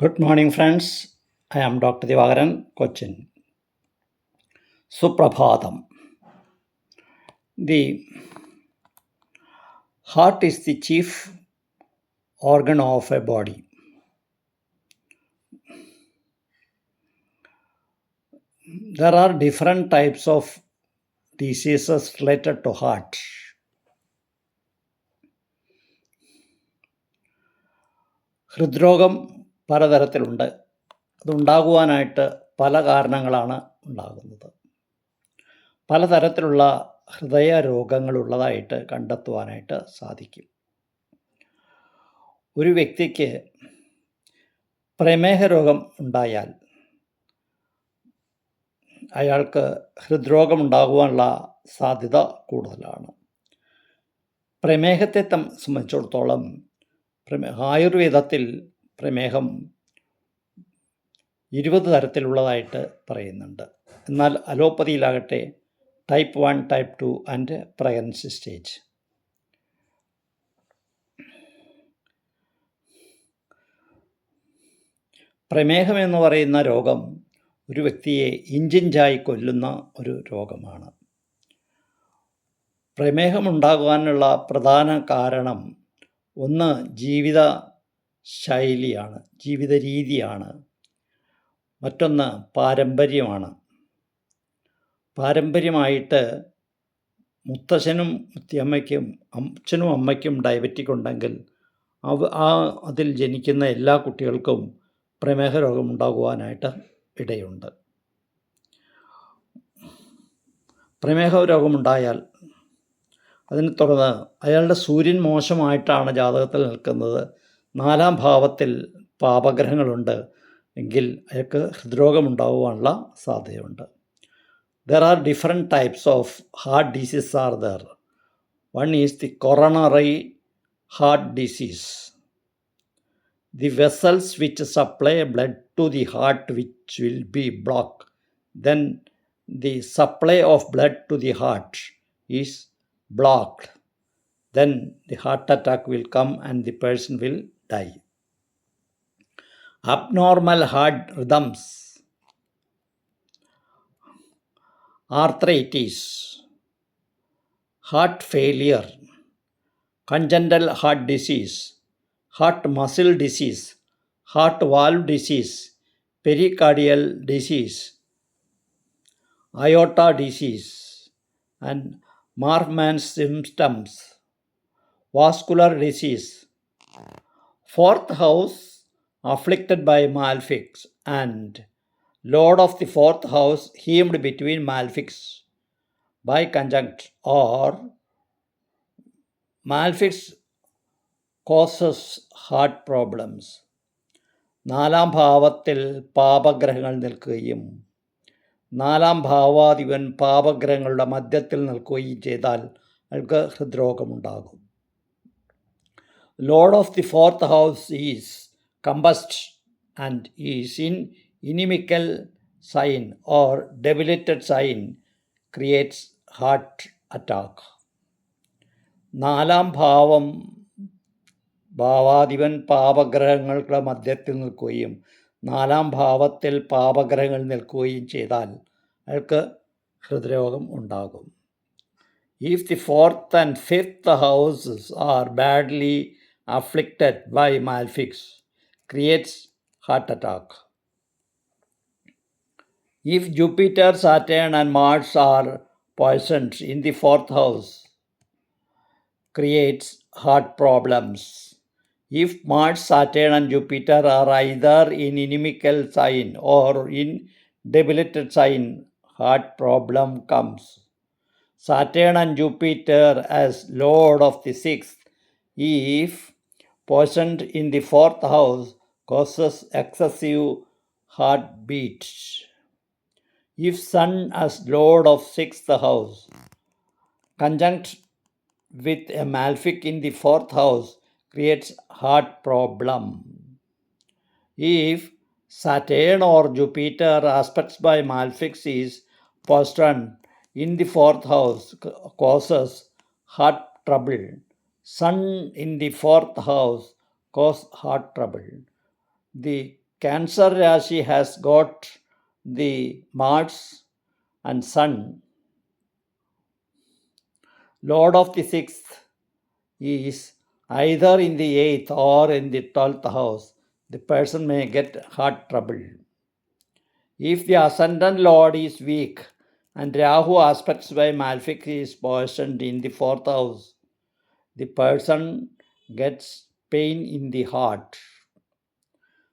Good morning, friends. I am Dr. Divagaran, Cochin. Suprabhatam. The heart is the chief organ of a body. There are different types of diseases related to heart. ഹൃദ്രോഗം പലതരത്തിലുണ്ട്. അതുണ്ടാകുവാനായിട്ട് പല കാരണങ്ങളാണ് ഉണ്ടാകുന്നത്. പലതരത്തിലുള്ള ഹൃദയ രോഗങ്ങളുള്ളതായിട്ട് കണ്ടെത്തുവാനായിട്ട് സാധിക്കും. ഒരു വ്യക്തിക്ക് പ്രമേഹ രോഗം ഉണ്ടായാൽ അയാൾക്ക് ഹൃദ്രോഗമുണ്ടാകുവാനുള്ള സാധ്യത കൂടുതലാണ്. പ്രമേഹത്തെ സംബന്ധിച്ചിടത്തോളം ആയുർവേദത്തിൽ പ്രമേഹം 20 തരത്തിലുള്ളതായിട്ട് പറയുന്നുണ്ട്. എന്നാൽ അലോപ്പതിയിലാകട്ടെ type 1, type 2 and pregnancy stage. പ്രമേഹം എന്ന് പറയുന്ന രോഗം ഒരു വ്യക്തിയെ ഇഞ്ചിഞ്ചായി കൊല്ലുന്ന ഒരു രോഗമാണ്. പ്രമേഹമുണ്ടാകുവാനുള്ള പ്രധാന കാരണം ഒന്ന് ജീവിത ശൈലിയാണ്, ജീവിത രീതിയാണ്. മറ്റൊന്ന് പാരമ്പര്യമാണ്. പാരമ്പര്യമായിട്ട് മുത്തശ്ശനും മുത്തിയമ്മയ്ക്കും അച്ഛനും അമ്മയ്ക്കും ഡയബറ്റിക് ഉണ്ടെങ്കിൽ അതിൽ ജനിക്കുന്ന എല്ലാ കുട്ടികൾക്കും പ്രമേഹ രോഗം ഉണ്ടാകുവാനായിട്ട് ഇടയുണ്ട്. പ്രമേഹ രോഗമുണ്ടായാൽ അതിനെ തുടർന്ന് അയാളുടെ സൂര്യൻ മോശമായിട്ടാണ് ജാതകത്തിൽ നിൽക്കുന്നത്, 4-ാം ഭാവത്തിൽ പാപഗ്രഹങ്ങളുണ്ട് എങ്കിൽ അയാൾക്ക് ഹൃദ്രോഗമുണ്ടാകുവാനുള്ള സാധ്യതയുണ്ട്. There are different types of heart disease are there. One is the coronary heart disease. The vessels which supply blood to the heart which will be blocked. Then the supply of blood to the heart is blocked. Then the heart attack will come and the person will die. Abnormal heart rhythms, arthritis, heart failure, congenital heart disease, heart muscle disease, heart valve disease, pericardial disease, aorta disease, and Marfan's symptoms, vascular disease. Fourth house afflicted by malefics and Lord of the fourth house heamed between malefics by conjunct or malefics causes heart problems. 4-ാം ഭാവത്തിൽ പാപഗ്രഹങ്ങൾ നിൽക്കുകയും 4-ാം ഭാവാധിപൻ പാപഗ്രഹങ്ങളുടെ മധ്യത്തിൽ നിൽക്കുകയും ചെയ്താൽ അയാൾക്ക് ഹൃദ്രോഗമുണ്ടാകും. Lord of the fourth house is combust and is in inimical sign or debilitated sign creates heart attack. 4-ാം ഭാവാധിപൻ പാപഗ്രഹങ്ങളുടെ മധ്യത്തിൽ നിൽക്കുകയും 4-ാം ഭാവത്തിൽ പാപഗ്രഹങ്ങൾ നിൽക്കുകയും ചെയ്താൽ അയാൾക്ക് ഹൃദ്രോഗം ഉണ്ടാകും. If the 4th and 5th houses are badly afflicted by malefics, creates heart attack. If Jupiter, Saturn and Mars are poisoned in the 4th house, creates heart problems. If Mars, Saturn and Jupiter are either in inimical sign or in debilitated sign, heart problem comes. Saturn and Jupiter as Lord of the 6th, if poisoned in the 4th house, causes excessive heartbeat. If Sun as Lord of 6th house, conjunct with a malefic in the 4th house, creates heart problem. If Saturn or Jupiter aspects by malefics is poisoned in the 4th house, causes heart trouble. Sun in the 4th house cause heart trouble. The Cancer Rashi has got the Mars and Sun. Lord of the sixth is either in the 8th or in the 12th house. The person may get heart trouble. If the ascendant Lord is weak and Rahu aspects by Malefic is positioned in the 4th house, the person gets pain in the heart.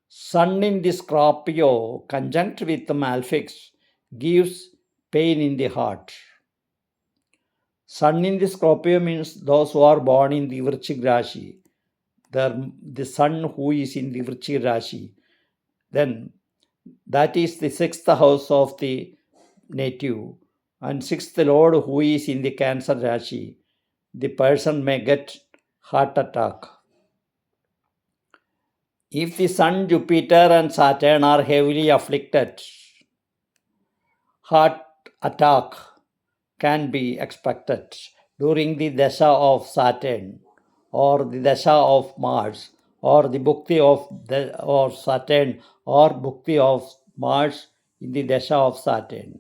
Sun in the Scorpio conjunct with the Malefics gives pain in the heart. Sun in the Scorpio means those who are born in the Vrishchik Rashi. The sun who is in the Vrishchik Rashi. Then that is the 6th house of the native. And 6th Lord who is in the Cancer Rashi. The person may get heart attack. If the Sun, Jupiter and Saturn are heavily afflicted, heart attack can be expected during the Dasha of Saturn or the Dasha of Mars or the Bhukti of Saturn or Bhukti of Mars in the Dasha of Saturn.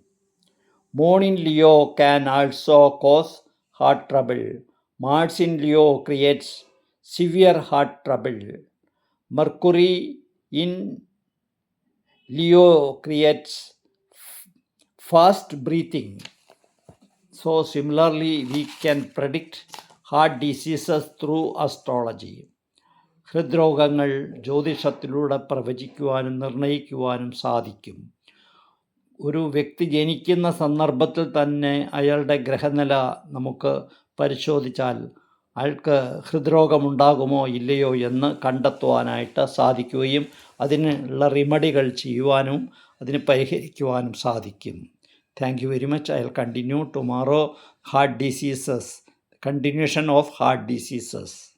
Moon in Leo can also cause heart trouble. Mars in Leo creates severe heart trouble. Mercury in Leo creates fast breathing. So similarly, we can predict heart diseases through astrology. ഹൃദ്രോഗങ്ങൾ ജ്യോതിഷത്തിലൂടെ പ്രവചിക്കുവാനും നിർണയിക്കുവാനും സാധിക്കും. ഒരു വ്യക്തി ജനിക്കുന്ന സന്ദർഭത്തിൽ തന്നെ അയാളുടെ ഗ്രഹനില നമുക്ക് പരിശോധിച്ചാൽ അയാൾക്ക് ഹൃദ്രോഗമുണ്ടാകുമോ ഇല്ലയോ എന്ന് കണ്ടെത്തുവാനായിട്ട് സാധിക്കുകയും അതിനുള്ള റിമഡികൾ ചെയ്യുവാനും അതിന് പരിഹരിക്കുവാനും സാധിക്കും. Thank you very much. I'll continue tomorrow heart diseases, continuation of heart diseases.